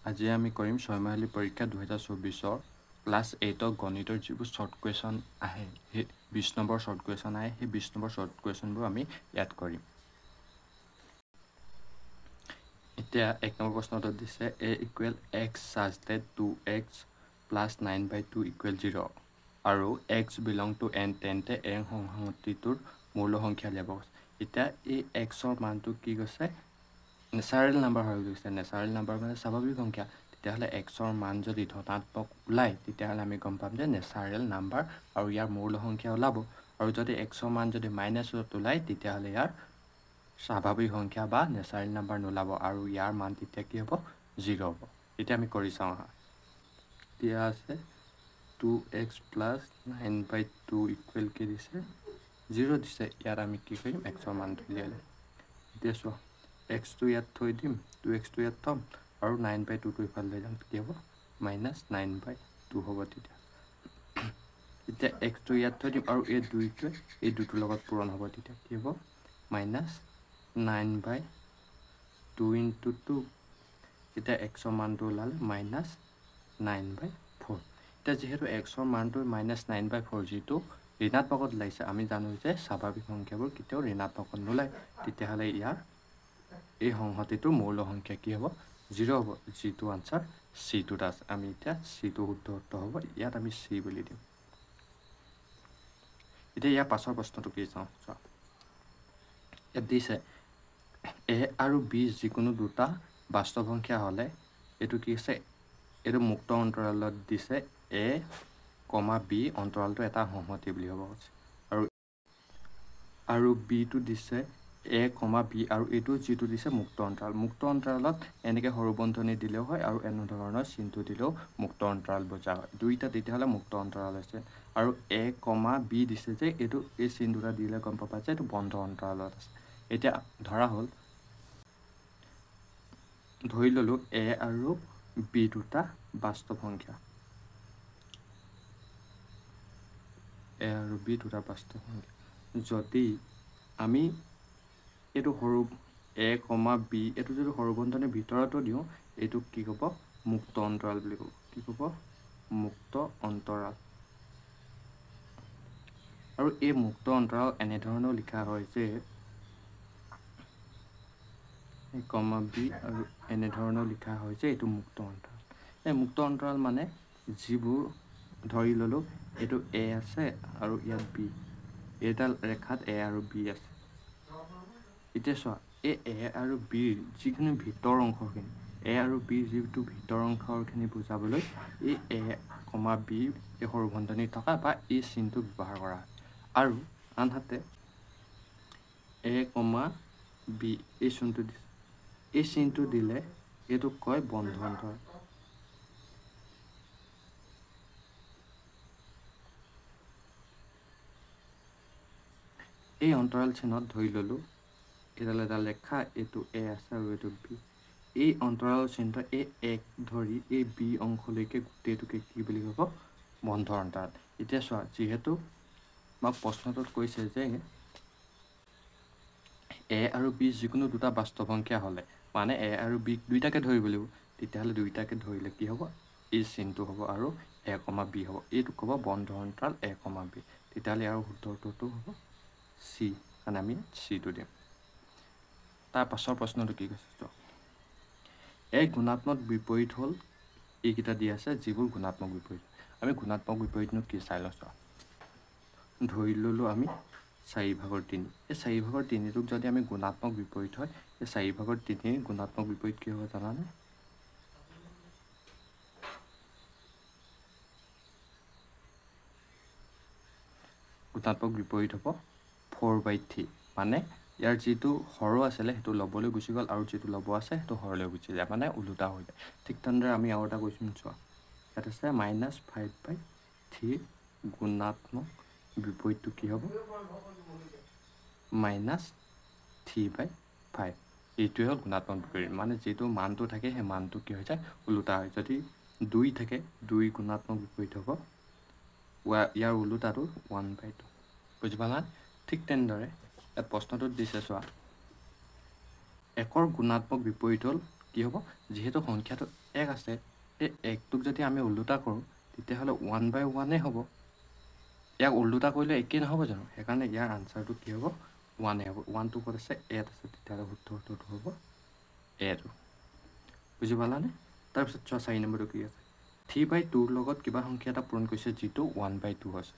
আজি আমি কৰিম ছয়মাহিলী পৰীক্ষা 2024 ক্লাছ 8 গণিতৰ যিবোৰ শ্বৰ্ট কুৱেশ্যন আহে সেই 20 নম্বৰ শ্বৰ্ট কুৱেশ্যন আহে সেই 20 নম্বৰ শ্বৰ্ট কুৱেশ্যনবোৰ আমি ইয়াত কৰিম। এতিয়া 1 নম্বৰ প্ৰশ্নটো দিছে a equal x such that 2x plus 9/2 equal 0 আৰু x belong to n তেন্তে a সংহতিটোৰ মৌল সংখ্যা উলিয়াব। এতিয়া এই xৰ মানটো কি কৈছে নেচাৰেল নাম্বাৰ হৈ গৈছে। নেচাৰেল নাম্বাৰ মানে স্বাভাৱিক সংখ্যা। তেতিয়াহ'লে এক্সৰ মান যদি ধনাত্মক ওলায় তেতিয়াহ'লে আমি গম পাম যে নেচাৰেল নাম্বাৰ আৰু ইয়াৰ মৌল সংখ্যা ওলাব। আৰু যদি এক্সৰ মান যদি মাইনাছত ওলায় তেতিয়াহ'লে ইয়াৰ স্বাভাৱিক সংখ্যা বা নেচাৰেল নাম্বাৰ নোলাব আৰু ইয়াৰ মান তেতিয়া কি হ'ব 0 হ'ব। এতিয়া আমি কৰি চাওঁ আহা। এতিয়া আছে 2x plus 9/2 ইকুৱেল কি দিছে 0 দিছে। ইয়াত আমি কি কৰিম এক্সৰ মানটো উলিয়াই ল'ম। এতিয়া চোৱা এক্সটো ইয়াত থৈ দিম 2xটো ইয়াত থ'ম আৰু 9/2টো ইফালে লৈ যাম কি হ'ব -9/2 হ'ব। তেতিয়া এতিয়া এক্সটো ইয়াত থৈ দিম আৰু এই দুটোৰ লগত পূৰণ হ'ব। তেতিয়া কি হ'ব -9/2 × 2। এতিয়া এক্সৰ মানটো ওলালে -9/4। এতিয়া যিহেতু এক্সৰ মানটো -9/4 যিটো ঋণাত্মকত ওলাইছে, আমি জানো যে স্বাভাৱিক সংখ্যাবোৰ কেতিয়াও ঋণাত্মকত নোলায়। তেতিয়াহ'লে ইয়াৰ এই সংহতিটোৰ মৌল সংখ্যা কি হ'ব 0 হ'ব, যিটো আনচাৰ চিটোত আছে। আমি এতিয়া চিটো শুদ্ধ উত্তৰ হ'ব, ইয়াত আমি চি বুলি দিম। এতিয়া ইয়াৰ পাছৰ প্ৰশ্নটো কি চাওঁ চোৱা। ইয়াত দিছে এ আৰু বি যিকোনো দুটা বাস্তৱ সংখ্যা হ'লে এইটো কি আছে, এইটো মুক্ত অন্তৰালত দিছে এ, বি অন্তৰালটো এটা সংহতি বুলি হ'ব কৈছে। আৰু বিটো দিছে এ, বি আৰু এইটো যিটো দিছে মুক্ত অন্তৰাল। মুক্ত অন্তৰালত এনেকৈ সৰু বন্ধনী দিলেও হয় আৰু এনেধৰণৰ চিনটো দিলেও মুক্ত অন্তৰাল বুজা হয়। দুইটা তেতিয়াহ'লে মুক্ত অন্তৰাল হৈছে। আৰু এ, বি দিছে যে এইটো এই চিন দুটা দিলে গম পাবা যে এইটো বন্ধ অন্তৰালত আছে। এতিয়া ধৰা হ'ল ধৰি ল'লোঁ এ আৰু বি দুটা বাস্তৱ সংখ্যা। এ আৰু বি দুটা বাস্তৱ সংখ্যা। যদি আমি এইটো সৰু এ, বি এইটো যদি সৰু বন্ধনীৰ ভিতৰতো দিওঁ এইটোক কি ক'ব মুক্ত অন্তৰাল বুলি ক'ব। কি ক'ব মুক্ত অন্তৰাল। আৰু এই মুক্ত অন্তৰাল এনেধৰণেও লিখা হয় যে বি আৰু এনেধৰণেও লিখা হয় যে এইটো মুক্ত অন্তৰাল। এই মুক্ত অন্তৰাল মানে যিবোৰ ধৰি ল'লোঁ এইটো এ আছে আৰু ইয়াত বি, এইডাল ৰেখাত এ আৰু বি আছে। এতিয়া চোৱা এই এ আৰু বিৰ যিখিনি ভিতৰ অংশখিনি, এ আৰু বিৰ যিটো ভিতৰ অংশখিনি বুজাবলৈ এই এ, বি এই সৰু বন্ধনী থকা বা এই চিনটো ব্যৱহাৰ কৰা হয়। আৰু আনহাতে এ, বি এই চিনটো দিছে, এই চিনটো দিলে এইটোক কয় বন্ধ অন্তৰাল। এই অন্তৰাল চিনত ধৰি ল'লোঁ এডাল ৰেখা, এইটো এ আছে আৰু এইটো বি। এই অন্তৰাল চিহ্ন এই এক ধৰি এই বি অংশলৈকে গোটেইটোকে কি বুলি ক'ব বন্ধ অন্তৰাল। এতিয়া চোৱা যিহেতু আমাক প্ৰশ্নটোত কৈছে যে এ আৰু বি যিকোনো দুটা বাস্তৱ সংখ্যা হ'লে মানে এ আৰু বিক দুইটাকে ধৰিব লাগিব। তেতিয়াহ'লে দুইটাকে ধৰিলে কি হ'ব এই চিনটো হ'ব আৰু এ, বি হ'ব। এইটোক ক'ব বন্ধ অন্তৰাল এ, বি। তেতিয়াহ'লে ইয়াৰ শুদ্ধ উত্তৰটো হ'ব চি, কাৰণ আমি চিটো দিম। তাৰ পাছৰ প্ৰশ্নটো কি কৈছে এই গুণাত্মক বিপৰীত হ'ল এইকেইটা দি আছে যিবোৰ গুণাত্মক বিপৰীত। আমি গুণাত্মক বিপৰীতনো কি চাই লওঁ চোৱা। ধৰি ল'লোঁ আমি 4/3। এই 4/3টোক যদি আমি গুণাত্মক বিপৰীত হয়, এই 4/3 গুণাত্মক বিপৰীত কি হ'ব জানানে? গুণাত্মক বিপৰীত হ'ব 4/3। মানে ইয়াৰ যিটো হৰ আছিলে সেইটো ল'বলৈ গুচি গ'ল আৰু যিটো ল'ব আছে সেইটো হৰলৈ গুচি যায়, মানে ওলোটা হৈ যায়। ঠিক তেনেদৰে আমি আৰু এটা কুৱেশ্যন চোৱা। ইয়াত আছে -5/3 গুণাত্মক বিপৰীতটো কি হ'ব -3/5। এইটোৱে হ'ল গুণাত্মক বিপৰীত, মানে যিটো মানটো থাকে সেই মানটো কি হৈ যায় ওলোটা হয়। যদি 2 থাকে 2 গুণাত্মক বিপৰীত হ'ব ইয়াৰ ওলোটাটো 1/2। বুজি পালা? ঠিক তেনেদৰে ইয়াত প্ৰশ্নটোত দিছে চোৱা একৰ গুণাত্মক বিপৰীত হ'ল কি হ'ব যেহেতু সংখ্যাটো 1 আছে এই 1টোক যদি আমি ওলোটা কৰোঁ তেতিয়াহ'লে 1/1 হ'ব ইয়াক ওলোটা কৰিলে একেই নহ'ব জানো সেইকাৰণে ইয়াৰ আনসাৰটো কি হ'ব 1 হ'ব 1 টো ক'ত আছে এত আছে তেতিয়াহ'লে উত্তৰটো হ'ব এটো বুজি পালানে তাৰপিছত 4 নম্বৰটো কি আছে 3/2 লগত কিবা সংখ্যা এটা পূৰণ কৰিছে যিটো 1/2 আছে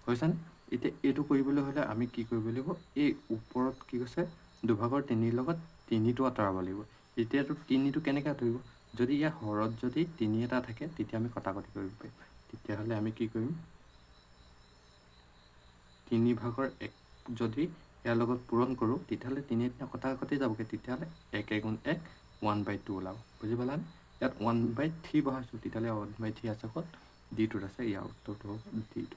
হৈছেনে এতিয়া এইটো কৰিবলৈ হ'লে আমি কি কৰিব লাগিব এই ওপৰত কি কৈছে 2/3 লগত 3টো আঁতৰাব লাগিব এতিয়াতো 3টো কেনেকৈ আঁতৰিব যদি ইয়াৰ হৰত যদি 3 এটা থাকে তেতিয়া আমি কটাকটি কৰিব পাৰিম তেতিয়াহ'লে আমি কি কৰিম 3/1 যদি ইয়াৰ লগত পূৰণ কৰোঁ তেতিয়াহ'লে 3 কটাকটি যাবগৈ তেতিয়াহ'লে 1 × 1 1/2 ওলাব বুজি পালানে ইয়াত 1/3 বহাইছোঁ তেতিয়াহ'লে 1/3 আছে ক'ত D2 আছে ইয়াৰ উত্তৰটো হ'ব D2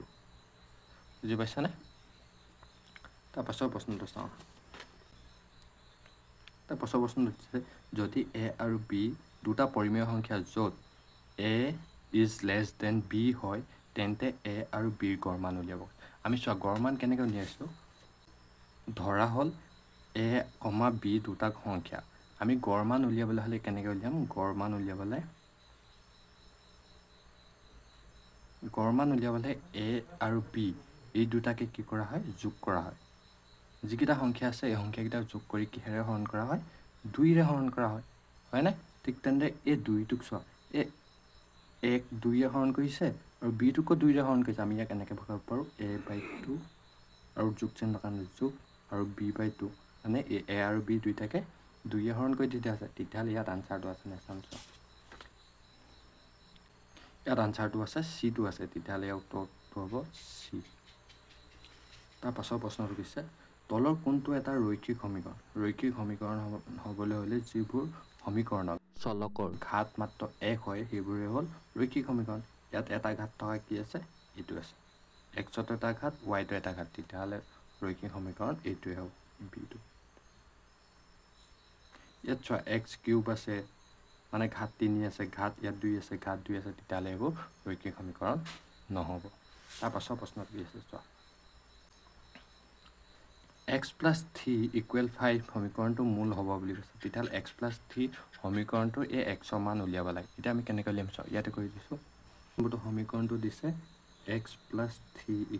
বুজি পাইছানে তাৰপাছৰ প্ৰশ্নটো চাওঁ তাৰপাছৰ প্ৰশ্নটো দিছে যদি A আৰু B দুটা পৰিমেয় সংখ্যা য'ত A is less than B হয় তেন্তে A আৰু B ৰ গড় মান উলিয়াব আমি চোৱা গড় মান কেনেকৈ উলিয়াইছোঁ ধৰা হ'ল A, B দুটা সংখ্যা আমি গড় মান উলিয়াবলৈ হ'লে কেনেকৈ উলিয়াম গড় মান উলিয়াবলৈ A আৰু B এই দুটাকে কি কৰা হয় যোগ কৰা হয় যিকেইটা সংখ্যা আছে এই সংখ্যাকেইটা যোগ কৰি কিহেৰে হৰণ কৰা হয় 2ৰে হৰণ কৰা হয় হয়নে ঠিক তেনেদৰে এই 2টোক চোৱা এই 1 2ৰে হৰণ কৰিছে আৰু B টোকো 2ৰে হৰণ কৰিছে আমি ইয়াক এনেকৈ ভগাব পাৰোঁ A/2 আৰু যোগ চিহ্নৰ কাৰণে যোগ আৰু B/2 মানে A আৰু B দুইটাকে 2ৰে হৰণ কৰি দিয়া আছে তেতিয়াহ'লে ইয়াত আনসাৰটো আছে নে চাম চোৱা ইয়াত আনসাৰটো আছে C2 আছে তেতিয়াহ'লে ইয়াৰ উত্তৰটো হ'ব C তাৰ পাছৰ প্ৰশ্নটো দিছে তলৰ কোনটো এটা ৰৈখিক সমীকৰণ হ'বলৈ হ'লে যিবোৰ সমীকৰণত চলকৰ ঘাত মাত্ৰ 1 হয় সেইবোৰে হ'ল ৰৈখিক সমীকৰণ ইয়াত এটা ঘাত থকা কি আছে এইটো আছে x-ত এটা ঘাত y-ত এটা ঘাত তেতিয়াহ'লে ৰৈখিক সমীকৰণ এইটোৱে হ'ব B2 ইয়াত চোৱা x³ আছে মানে ঘাত 3 আছে ঘাত ইয়াত 2 আছে ঘাত 2 আছে তেতিয়াহ'লে এইবোৰ ৰৈখিক সমীকৰণ নহ'ব তাৰ পাছৰ প্ৰশ্নটো কি আছে চোৱা x + 3 = 5 সমীকৰণটো মূল হ'ব বুলি কৈছে তেতিয়াহ'লে x + 3 সমীকৰণটো এই xৰ মান উলিয়াব লাগে এতিয়া আমি কেনেকৈ উলিয়াম চাওঁ ইয়াতে কৰি দিছোঁ সমীকৰণটো দিছে x + 3 =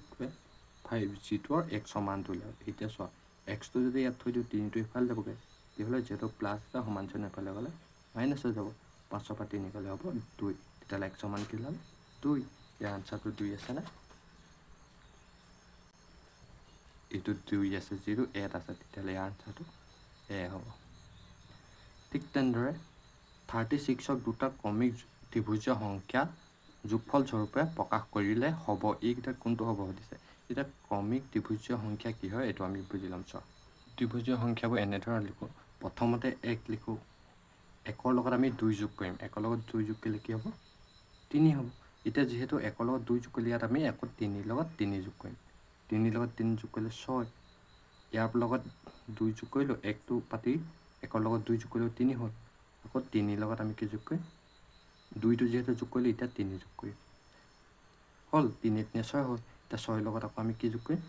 5 যিটোৰ xৰ মানটো উলিয়াব এতিয়া চোৱা xটো যদি ইয়াত থৈ দিওঁ 3টো ইফালে যাবগৈ তেতিয়াহ'লে যিহেতু প্লাছ আছে সমান চিহ্ন এফালে গ'লে মাইনাছ হৈ যাব 5ৰ পৰা 3 গ'লে হ'ব 2 তেতিয়াহ'লে xৰ মান কি ওলাল 2 ইয়াৰ আনসাৰটো 2 আছেনে এইটো 2 আছে যিটো 1 আছে তেতিয়াহ'লে ইয়াৰ আনসাৰটো A হ'ব ঠিক তেনেদৰে 36ক দুটা ক্ৰমিক ত্ৰিভুজীয় সংখ্যা যোগফল স্বৰূপে প্ৰকাশ কৰিলে হ'ব এইকেইটা কোনটো হ'ব সুধিছে এতিয়া ক্ৰমিক ত্ৰিভুজীয় সংখ্যা কি হয় এইটো আমি বুজি ল'ম চোৱা ত্ৰিভুজীয় সংখ্যাবোৰ এনেধৰণে লিখোঁ প্ৰথমতে 1 লিখোঁ 1ৰ লগত আমি 2 যোগ কৰিম 1ৰ লগত 2 যোগ কৰিলে কি হ'ব 3 হ'ব এতিয়া যিহেতু 1ৰ লগত 2 যোগ কৰিলে ইয়াত আমি 3ৰ লগত 3 যোগ কৰিম 3ৰ লগত 3 যোগ কৰিলে 6 ইয়াৰ লগত 2 যোগ কৰিলোঁ 1টো পাতি 1ৰ লগত 2 যোগ কৰিলেও 3 হ'ল আকৌ 3ৰ লগত আমি কি যোগ কৰিম 2টো যিহেতু যোগ কৰিলোঁ এতিয়া 3 যোগ কৰিম হ'ল 3 3 6 হ'ল এতিয়া 6ৰ লগত আকৌ আমি কি যোগ কৰিম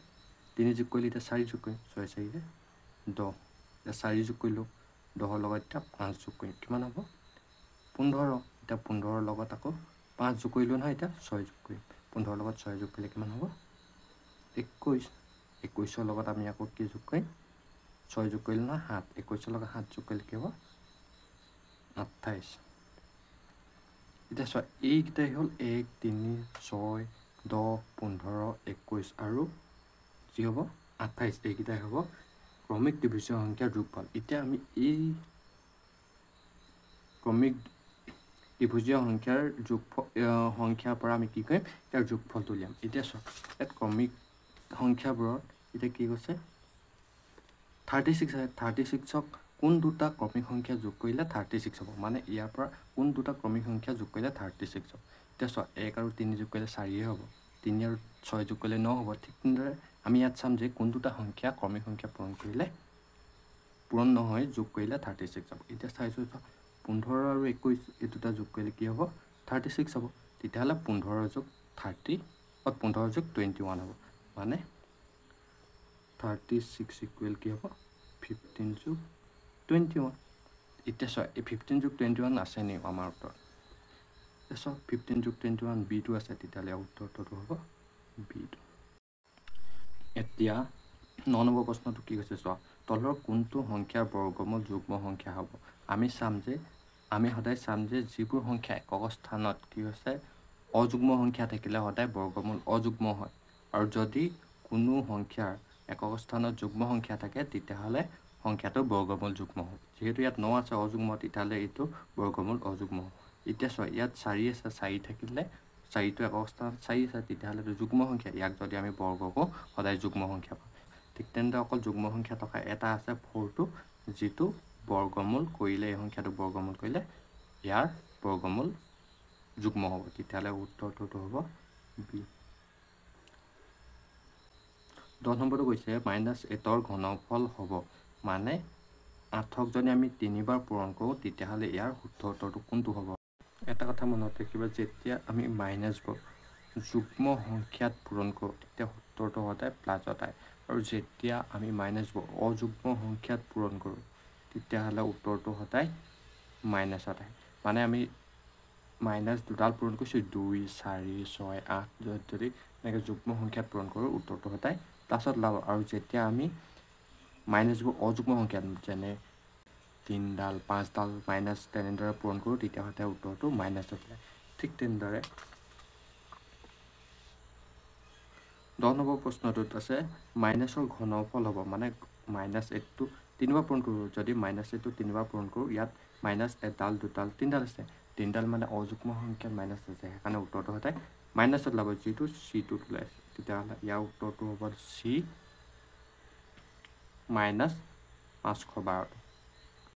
3 যোগ কৰিলে এতিয়া 4 যোগ কৰিম 6 4 10 এতিয়া 4 যোগ কৰিলোঁ 10ৰ লগত এতিয়া 5 যোগ কৰিম কিমান হ'ব 15 এতিয়া 15ৰ লগত আকৌ 5 যোগ কৰিলোঁ নহয় এতিয়া 6 যোগ কৰিম 15ৰ লগত 6 যোগ কৰিলে কিমান হ'ব 21 21ৰ লগত আমি আকৌ কি যোগ কৰিম 6 যোগ কৰিলোঁ নহয় 7 21ৰ লগত 7 যোগ কৰিলে কি হ'ব 28 এতিয়া চোৱা এইকেইটাই হ'ল 1 3 6 10 15 21 আৰু যি হ'ব 28 এইকেইটাই হ'ব ক্ৰমিক ত্ৰিভুজীয় সংখ্যাৰ যোগফল এতিয়া আমি এই ক্ৰমিক ত্ৰিভুজীয় সংখ্যাৰ সংখ্যাৰ পৰা আমি কি কৰিম ইয়াৰ যোগফলটো উলিয়াম এতিয়া চোৱা ইয়াত ক্ৰমিক সংখ্যাবোৰত এতিয়া কি কৈছে 36 আছে 36ক কোন দুটা ক্ৰমিক সংখ্যা যোগ কৰিলে 36 হ'ব মানে ইয়াৰ পৰা কোন দুটা ক্ৰমিক সংখ্যা যোগ কৰিলে 36 হ'ব এতিয়া চোৱা 1 আৰু 3 যোগ কৰিলে 4 হ'ব 3 আৰু 6 যোগ কৰিলে 9 হ'ব ঠিক তেনেদৰে আমি ইয়াত চাম যে কোন দুটা সংখ্যা ক্ৰমিক সংখ্যা পূৰণ নহয় যোগ কৰিলে 36 হ'ব এতিয়া চাইছোঁ 15 আৰু 21 এই দুটা যোগ কৰিলে কি হ'ব 36 হ'ব তেতিয়াহ'লে 15 যোগ 30 15 যোগ 21 হ'ব মানে 36 ইকুৱেল কি হ'ব 15 যোগ 21 এতিয়া চোৱা এই 15 যোগ 21 আছে নি আমাৰ উত্তৰত চোৱা 15 যোগ 21 বিটো আছে তেতিয়াহ'লে উত্তৰটো হ'ব বিটো এতিয়া 9 নম্বৰ প্ৰশ্নটো কি হৈছে চোৱা তলৰ কোনটো সংখ্যাৰ বৰ্গমূল যুগ্ম সংখ্যা হ'ব আমি সদায় চাম যে যিবোৰ সংখ্যা একক স্থানত কি হৈছে অযুগ্ম সংখ্যা থাকিলে সদায় বৰ্গমূল অযুগ্ম হয় আৰু যদি কোনো সংখ্যাৰ একক স্থানত যুগ্ম সংখ্যা থাকে তেতিয়াহ'লে সংখ্যাটো বৰ্গমূল যুগ্ম হ'ব যেহেতু ইয়াত 9 আছে অযুগ্ম তেতিয়াহ'লে এইটো বৰ্গমূল অযুগ্ম হ'ব এতিয়া চোৱা ইয়াত 4 আছে 4 থাকিলে 4টো একক স্থানত 4 আছে তেতিয়াহ'লে এইটো যুগ্ম সংখ্যা ইয়াক যদি আমি বৰ্গ কৰোঁ সদায় যুগ্ম সংখ্যা পাম ঠিক তেনেদৰে অকল যুগ্ম সংখ্যা থকা এটা আছে 4টো যিটো বৰ্গমূল কৰিলে এই সংখ্যাটো বৰ্গমূল কৰিলে ইয়াৰ বৰ্গমূল যুগ্ম হ'ব তেতিয়াহ'লে উত্তৰটো হ'ব বি 10 নম্বৰটো কৈছে -8ৰ ঘনফল হ'ব মানে 8ক যদি আমি 3বাৰ পূৰণ কৰোঁ তেতিয়াহ'লে ইয়াৰ শুদ্ধ উত্তৰটো কোনটো হ'ব এটা কথা মনত ৰাখিবা যেতিয়া আমি মাইনাছবোৰ যুগ্ম সংখ্যাত পূৰণ কৰোঁ তেতিয়া উত্তৰটো সদায় প্লাছত আহে আৰু যেতিয়া আমি মাইনাছবোৰ অযুগ্ম সংখ্যাত পূৰণ কৰোঁ তেতিয়াহ'লে উত্তৰটো সদায় মাইনাছত আহে মানে আমি মাইনাছ দুডাল পূৰণ কৰিছোঁ 2 4 6 8 যদি এনেকৈ যুগ্ম সংখ্যাত পূৰণ কৰোঁ উত্তৰটো সদায় প্লাছত ওলাব আৰু যেতিয়া আমি মাইনাছবোৰ অযুগ্ম সংখ্যাত যেনে 3ডাল 5ডাল মাইনাছ তেনেদৰে পূৰণ কৰোঁ তেতিয়াহ'লে উত্তৰটো মাইনাছত ওলায় ঠিক তেনেদৰে 10 নম্বৰ প্ৰশ্নটোত আছে মাইনাছৰ ঘনফল হ'ব মানে -8টো 3বাৰ পূৰণ কৰোঁ যদি -8টো 3বাৰ পূৰণ কৰোঁ ইয়াত মাইনাছ এডাল দুডাল 3ডাল আছে 3ডাল মানে অযুগ্ম সংখ্যাত মাইনাছ আছে সেইকাৰণে উত্তৰটো সদায় মাইনাছত ওলাব যিটো চিটোত ওলাইছে তেতিয়াহ'লে ইয়াৰ উত্তৰটো হ'ব চি -512